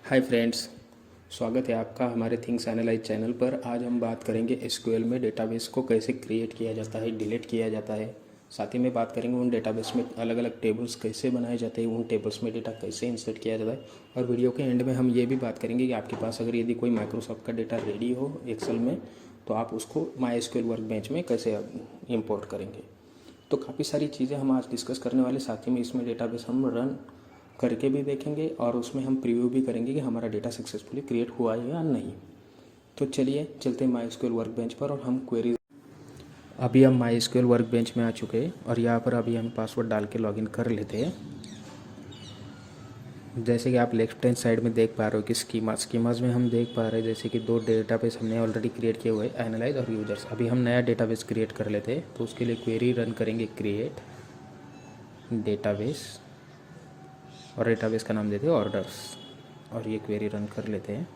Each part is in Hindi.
हाय फ्रेंड्स, स्वागत है आपका हमारे थिंग्स एनालाइज चैनल पर। आज हम बात करेंगे एसक्यूएल में डेटाबेस को कैसे क्रिएट किया जाता है, डिलीट किया जाता है। साथ ही में बात करेंगे उन डेटाबेस में अलग अलग टेबल्स कैसे बनाए जाते हैं, उन टेबल्स में डेटा कैसे इंसर्ट किया जाता है। और वीडियो के एंड में हम ये भी बात करेंगे कि आपके पास अगर यदि कोई माइक्रोसॉफ्ट का डेटा रेडी हो एक्सेल में, तो आप उसको माई एसक्यूएल वर्कबेंच में कैसे इम्पोर्ट करेंगे। तो काफ़ी सारी चीज़ें हम आज डिस्कस करने वाले। साथ ही में इसमें डेटाबेस हम रन करके भी देखेंगे और उसमें हम प्रीव्यू भी करेंगे कि हमारा डेटा सक्सेसफुली क्रिएट हुआ है या नहीं। तो चलिए चलते हैं माई एसक्यूएल वर्कबेंच पर और हम क्वेरीज। अभी हम माई एसक्यूएल वर्कबेंच में आ चुके हैं और यहाँ पर अभी हम पासवर्ड डाल के लॉगिन कर लेते हैं। जैसे कि आप लेफ्ट हैंड साइड में देख पा रहे हो कि स्कीमास में हम देख पा रहे हैं जैसे कि दो डेटाबेस हमने ऑलरेडी क्रिएट किए हुए हैं, एनालाइज और यूजर्स। अभी हम नया डेटाबेस क्रिएट कर लेते हैं, तो उसके लिए क्वेरी रन करेंगे क्रिएट डेटाबेस और डेटाबेस का नाम देते हैं ऑर्डर्स और ये क्वेरी रन कर लेते हैं।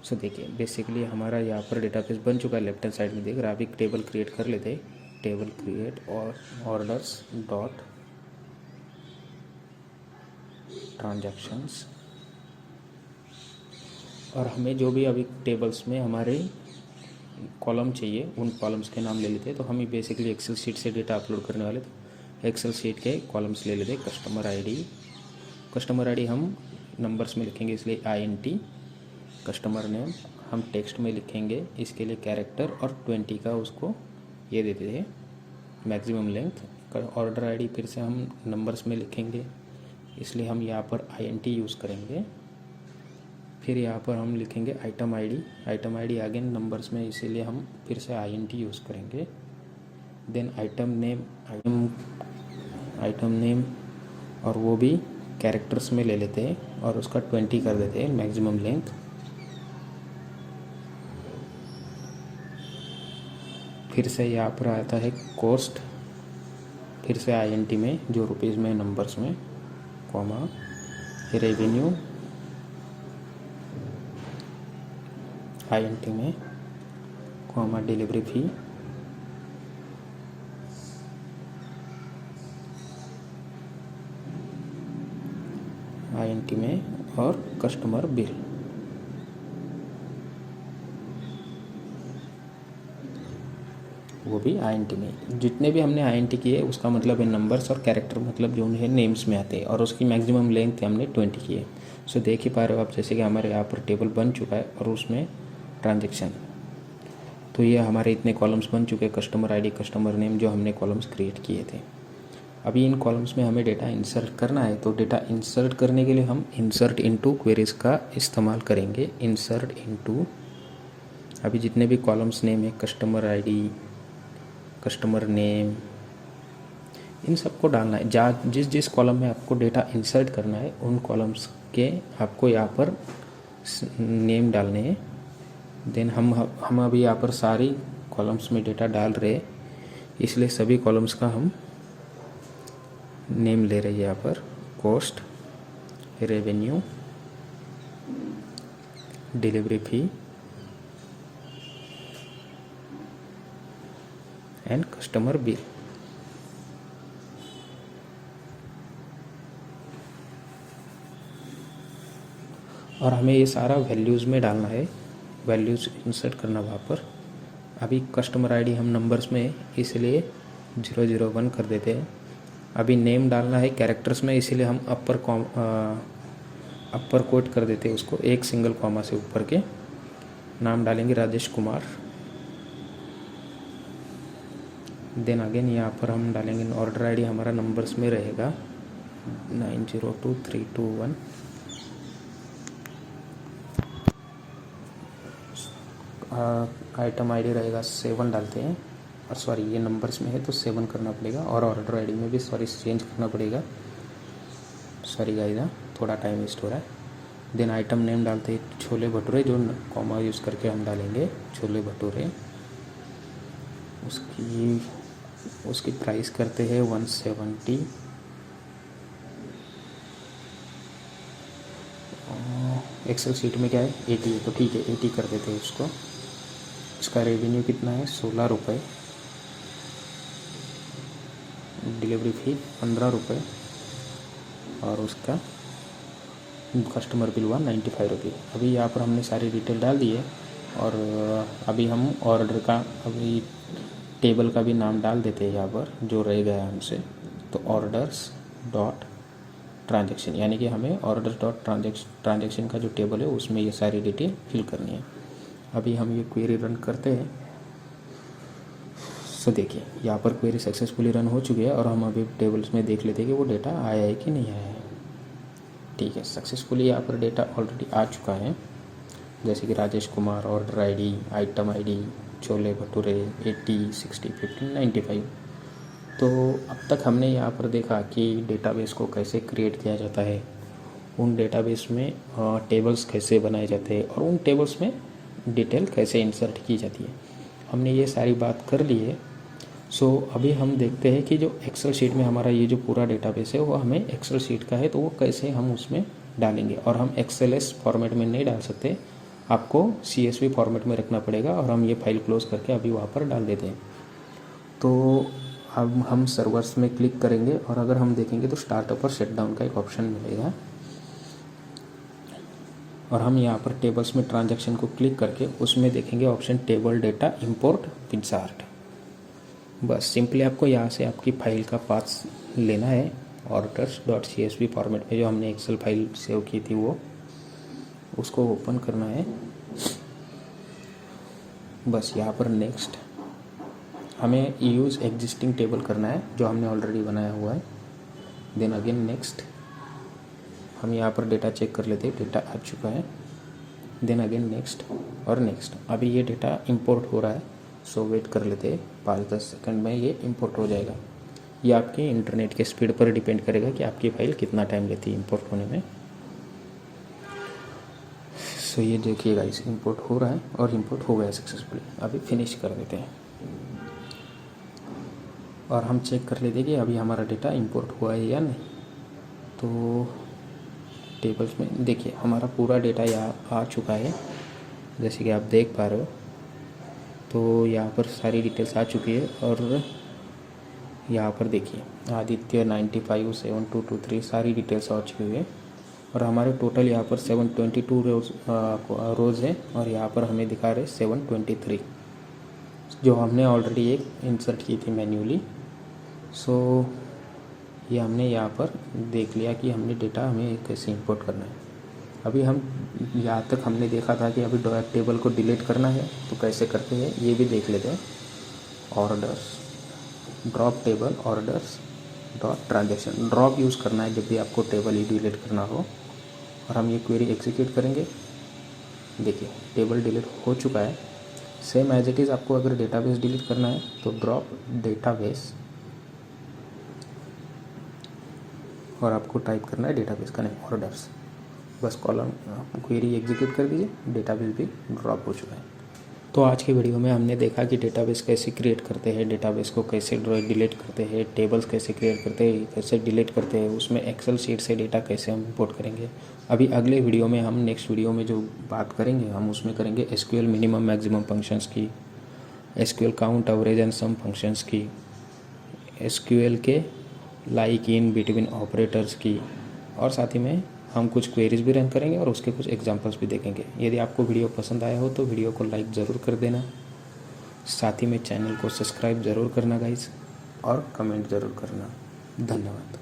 सो देखिए बेसिकली हमारा यहाँ पर डेटाबेस बन चुका है। लेफ्ट हैंड साइड में देख रहा, अभी टेबल क्रिएट कर लेते हैं। टेबल क्रिएट और ऑर्डर्स डॉट ट्रांजैक्शंस, और हमें जो भी अभी टेबल्स में हमारे कॉलम चाहिए उन कॉलम्स के नाम ले लेते हैं। तो हम बेसिकली एक्सेल शीट से डेटा अपलोड करने वाले, तो एक्सेल शीट के कॉलम्स ले लेते हैं। कस्टमर आईडी हम नंबर्स में लिखेंगे इसलिए INT। कस्टमर नेम हम टेक्स्ट में लिखेंगे, इसके लिए कैरेक्टर और 20 का उसको ये देते हैं मैक्सिमम लेंथ। ऑर्डर आईडी फिर से हम नंबर्स में लिखेंगे, इसलिए हम यहाँ पर INT यूज़ करेंगे। फिर यहाँ पर हम लिखेंगे आइटम आईडी अगेन नंबर्स में, इसीलिए हम फिर से INT यूज़ करेंगे। देन आइटम नेम और वो भी कैरेक्टर्स में ले लेते हैं और उसका 20 कर देते हैं मैक्सिमम लेंथ। फिर से यहाँ पर आता है कॉस्ट, फिर से INT में जो रुपीज़ में नंबर्स में कॉमा, रेवेन्यू INT में कॉमा, डिलीवरी फी INT में और कस्टमर बिल। वो भी INT में। जितने भी हमने INT किए उसका मतलब है नंबर्स और कैरेक्टर मतलब जो है नेम्स में आते हैं, और उसकी मैक्सिमम लेंथ हमने 20 की है। सो देख ही पा रहे हो आप जैसे कि हमारे यहाँ पर टेबल बन चुका है और उसमें ट्रांजेक्शन। तो ये हमारे इतने कॉलम्स बन चुके हैं, कस्टमर आईडी, कस्टमर नेम, जो हमने कॉलम्स क्रिएट किए थे। अभी इन कॉलम्स में हमें डेटा इंसर्ट करना है, तो डेटा इंसर्ट करने के लिए हम इंसर्ट इनटू क्वेरीज का इस्तेमाल करेंगे। इंसर्ट इनटू, अभी जितने भी कॉलम्स नेम है, कस्टमर आईडी, कस्टमर नेम, इन सबको डालना है। जिस जिस कॉलम में आपको डेटा इंसर्ट करना है उन कॉलम्स के आपको यहाँ पर नेम डालने हैं। देन हम अभी यहाँ पर सारी कॉलम्स में डेटा डाल रहे हैं, इसलिए सभी कॉलम्स का हम नेम ले रहे हैं यहाँ पर। Cost, revenue, delivery fee and customer bill. और हमें ये सारा वैल्यूज़ में डालना है, वैल्यूज़ इंसर्ट करना वहाँ पर। अभी कस्टमर आईडी हम नंबर्स में इसलिए 001 कर देते हैं। अभी नेम डालना है कैरेक्टर्स में, इसीलिए हम अपर कोट कर देते हैं उसको, एक सिंगल कॉमा से ऊपर के। नाम डालेंगे राजेश कुमार। देन अगेन यहाँ पर हम डालेंगे ऑर्डर आईडी हमारा नंबर्स में रहेगा 902321। आइटम आईडी रहेगा 7 डालते हैं, और सॉरी ये नंबर्स में है तो 7 करना पड़ेगा, और ऑर्डर आईडी में भी चेंज करना पड़ेगा। सॉरी गाइस, थोड़ा टाइम वेस्ट हो रहा है। देन आइटम नेम डालते हैं छोले भटूरे, जो कॉमा यूज़ करके हम डालेंगे छोले भटूरे। उसकी प्राइस करते हैं 170। एक्सेल शीट में क्या है 80 है, तो ठीक है 80 कर देते हैं उसको। इसका रेवेन्यू कितना है 16 रुपये। डिलीवरी फी 15 रुपये। और उसका कस्टमर बिल हुआ 95 रुपये। अभी यहाँ पर हमने सारी डिटेल डाल दी है और अभी हम ऑर्डर का अभी टेबल का भी नाम डाल देते हैं यहाँ पर जो रह गया हमसे। तो ऑर्डर्स डॉट ट्रांजेक्शन, यानी कि हमें ऑर्डर्स डॉट ट्रांजेक्शन का जो टेबल है उसमें ये सारी डिटेल फिल करनी है। अभी हम ये क्वेरी रन करते हैं। सो देखिए यहाँ पर क्वेरी सक्सेसफुली रन हो चुकी है और हम अभी टेबल्स में देख लेते हैं कि वो डेटा आया है कि नहीं आया है। ठीक है, सक्सेसफुली यहाँ पर डेटा ऑलरेडी आ चुका है, जैसे कि Rajesh Kumar, order ID, item ID, chole bhature 80, 60, 15, 95। तो अब तक हमने यहाँ पर देखा कि डेटाबेस को कैसे क्रिएट किया जाता है, उन डेटाबेस में टेबल्स कैसे बनाए जाते हैं और उन टेबल्स में डिटेल कैसे इंसर्ट की जाती है। हमने ये सारी बात कर ली है। सो अभी हम देखते हैं कि जो एक्सेल शीट में हमारा ये जो पूरा डेटाबेस है वो हमें एक्सेल शीट का है, तो वो कैसे हम उसमें डालेंगे। और हम एक्सेलएस फॉर्मेट में नहीं डाल सकते, आपको CSV फॉर्मेट में रखना पड़ेगा और हम ये फाइल क्लोज करके अभी वहाँ पर डाल देते हैं। तो अब हम सर्वर्स में क्लिक करेंगे और अगर हम देखेंगे तो स्टार्टअप और शटडाउन का एक ऑप्शन मिलेगा और हम यहाँ पर टेबल्स में ट्रांजैक्शन को क्लिक करके उसमें देखेंगे option table data import PicsArt. बस सिंपली आपको यहाँ से आपकी फाइल का पाथ लेना है, ऑर्डर्स डॉट CSV फॉर्मेट में जो हमने एक्सेल फाइल सेव की थी वो उसको ओपन करना है। बस यहाँ पर नेक्स्ट हमें यूज़ एग्जिस्टिंग टेबल करना है जो हमने ऑलरेडी बनाया हुआ है। देन अगेन नेक्स्ट हम यहाँ पर डेटा चेक कर लेते हैं, डेटा आ चुका है। देन अगेन नेक्स्ट और नेक्स्ट। अभी ये डेटा इंपोर्ट हो रहा है, सो वेट कर लेते हैं, 5-10 सेकंड में ये इंपोर्ट हो जाएगा। ये आपके इंटरनेट के स्पीड पर डिपेंड करेगा कि आपकी फ़ाइल कितना टाइम लेती है इंपोर्ट होने में। सो ये देखिएगा इस इंपोर्ट हो रहा है और इंपोर्ट हो गया सक्सेसफुली। अभी फिनिश कर देते हैं और हम चेक कर लेते हैं कि अभी हमारा डेटा इंपोर्ट हुआ है या नहीं। तो टेबल्स में देखिए हमारा पूरा डेटा यहाँ आ चुका है, जैसे कि आप देख पा रहे हो। तो यहाँ पर सारी डिटेल्स आ चुकी है और यहाँ पर देखिए आदित्य 95, 7223 सारी डिटेल्स आ चुकी है और हमारे टोटल यहाँ पर 722 रोज़ है और यहाँ पर हमें दिखा रहे 723 जो हमने ऑलरेडी एक इंसर्ट की थी मैन्युअली। सो ये हमने यहाँ पर देख लिया कि हमने डेटा हमें कैसे इंपोर्ट करना है। अभी हम यहाँ तक हमने देखा था कि अभी टेबल को डिलीट करना है तो कैसे करते हैं ये भी देख लेते हैं। Orders drop table orders dot transaction, drop use करना है जब भी आपको टेबल ही डिलीट करना हो। और हम ये क्वेरी एग्जीक्यूट करेंगे। देखिए टेबल डिलीट हो चुका है। सेम एज इट इज़ आपको अगर डेटाबेस डिलीट करना है तो ड्रॉप डेटाबेस और आपको टाइप करना है डेटाबेस का नेम ऑर्डर्स। बस कॉलम क्वेरी एग्जीक्यूट कर दीजिए, डेटाबेस भी ड्रॉप हो चुका है। तो आज के वीडियो में हमने देखा कि डेटाबेस कैसे क्रिएट करते हैं, डेटाबेस को कैसे डिलीट करते हैं, टेबल्स कैसे क्रिएट करते हैं, कैसे डिलीट करते हैं, उसमें एक्सेल शीट से डेटा कैसे हम इंपोर्ट करेंगे। अभी अगले वीडियो में हम नेक्स्ट वीडियो में जो बात करेंगे हम उसमें करेंगे SQL मिनिमम मैक्सिमम फंक्शंस की, SQL count average and sum functions की, SQL के लाइक इन बिटवीन ऑपरेटर्स की, और साथ ही में हम कुछ क्वेरीज भी रन करेंगे और उसके कुछ एग्जांपल्स भी देखेंगे। यदि आपको वीडियो पसंद आया हो तो वीडियो को लाइक ज़रूर कर देना, साथ ही में चैनल को सब्सक्राइब ज़रूर करना गाइस और कमेंट ज़रूर करना। धन्यवाद।